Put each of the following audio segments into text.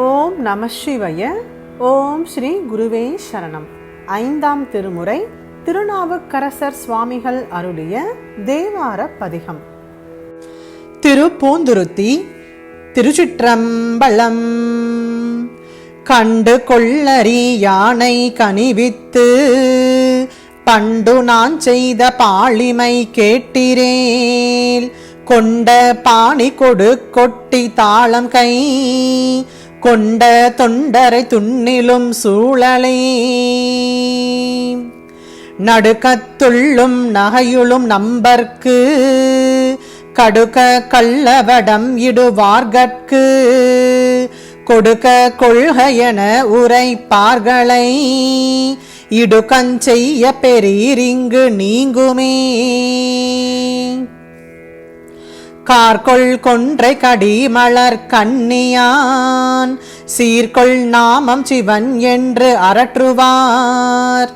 ஓம் நம சிவாய. ஓம் ஸ்ரீ குருவே சரணம். ஐந்தாம் திருமுறை திருநாவுக்கரசர் சுவாமிகள் அருளிய தேவார பதிகம். திருப்பூந்துருத்தி. திருச்சிற்றம்பலம். கண்டு கொள்ளரி யானை கனிவித்து பண்டு நான் செய்த பாளிமை கேட்டிரேல் கொண்ட பாணி கொடு கொட்டி தாளம் கை கொண்ட தொண்டரை துண்ணிலும் சூழலே நடுக்கத்துள்ளும் நகையுளும் நம்பர்க்கு கடுக்க கள்ளவடம் இடுவார்கட்கு கொடுக்க கொள்கையென உரைப்பார்களை இடுக்கஞ்செய்ய பெரீரிங்கு நீங்குமே. கார்கொள் கொன்றை கடிமலர் கண்ணியான் சீர்கொள் நாமம் சிவன் என்று அரற்றுவார்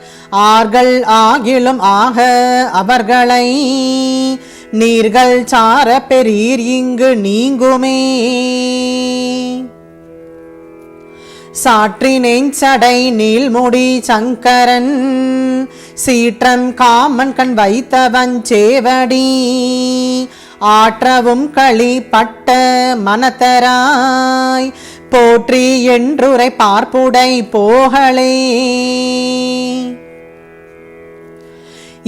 ஆர்கள் ஆகிலும் ஆக அவர்களை நீர்கள் சார பெரீர் இங்கு நீங்குமே. சாற்றினேன் சடை நீள்முடி சங்கரன் சீற்றம் காமன் கண் வைத்தவன் சேவடி ஆற்றவும் களி பட்ட மனத்தராய் போற்றி என்றுரை பார்ப்புடை போகளே.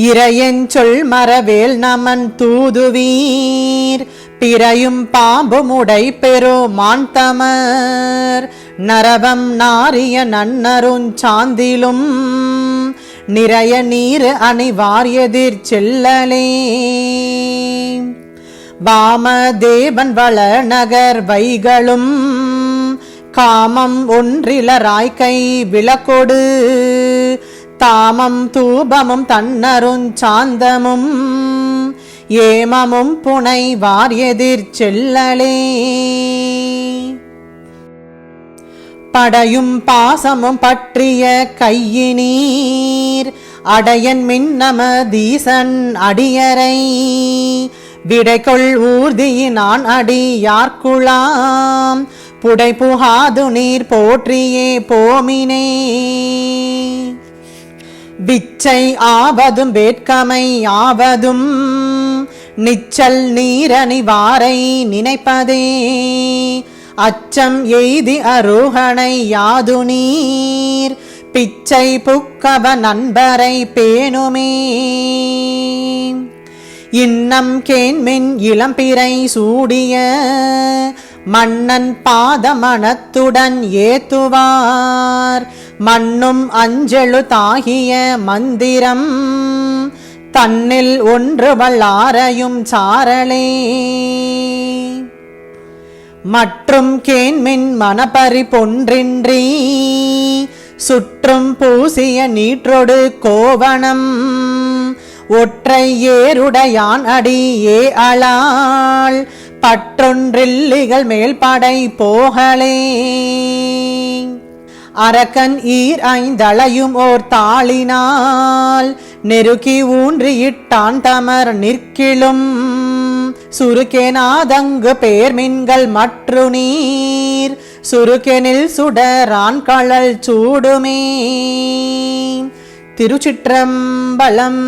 இறையன் சொல் மரவேல் நமன் தூதுவீர் பிறையும் பாம்பும் உடை பெருமான் தமர் நரவம் நாரிய நன்னருஞ் சாந்திலும் நிறைய நீர் அணிவார் எதிர் செல்லலே. வாமதேவன் வள நகர் வைகளும் காமம் ஒன்றிலராய் கை விளக்கொடு தாமம் தூபமும் தன்னருஞ் சாந்தமும் ஏமமும் புனை வார் எதிர் செல்லலே. படையும் பாசமும் பற்றிய கையினீர் அடையன் மின்னமதீசன் அடியரை விடைகொள் ஊர்தியினான் அடி யார்குளாம் புடை புகாது நீர் போற்றியே போமினே. விச்சை ஆவதும் வேட்கமை ஆவதும் நிச்சல் நீரணிவாரை நினைப்பதே அச்சம் எய்தி அருகனை யாது நீர் பிச்சை புக்கவ நண்பரை பேணுமே. இன்னம் கேண்மின் இளம்பிறை சூடிய மன்னன் பாதமனத்துடன் ஏத்துவார் மண்ணும் அஞ்செழு தாகிய மந்திரம் தன்னில் ஒன்று வல்லாரையும் சாரலே. மற்றும் கேண்மின் மனப்பறி பொன்றின்றி சுற்றும் பூசிய நீற்றொடு கோவணம் ஒற்றை ஏருடையான் அடி ஏ அளாள் பற்றொன்றில்லிகள் மேல் படை போகளே. அரக்கன் ஈர் ஐந்தளையும் ஓர் தாளினால் நெருக்கி ஊன்றியிட்டான் தமர் நிற்கிலும் சுருக்கெனாதங்கு பேர்மின்கள் மற்று நீர் சுருக்கெனில் சுடரான் கழல் சூடுமே. திருச்சிற்றம்பலம்.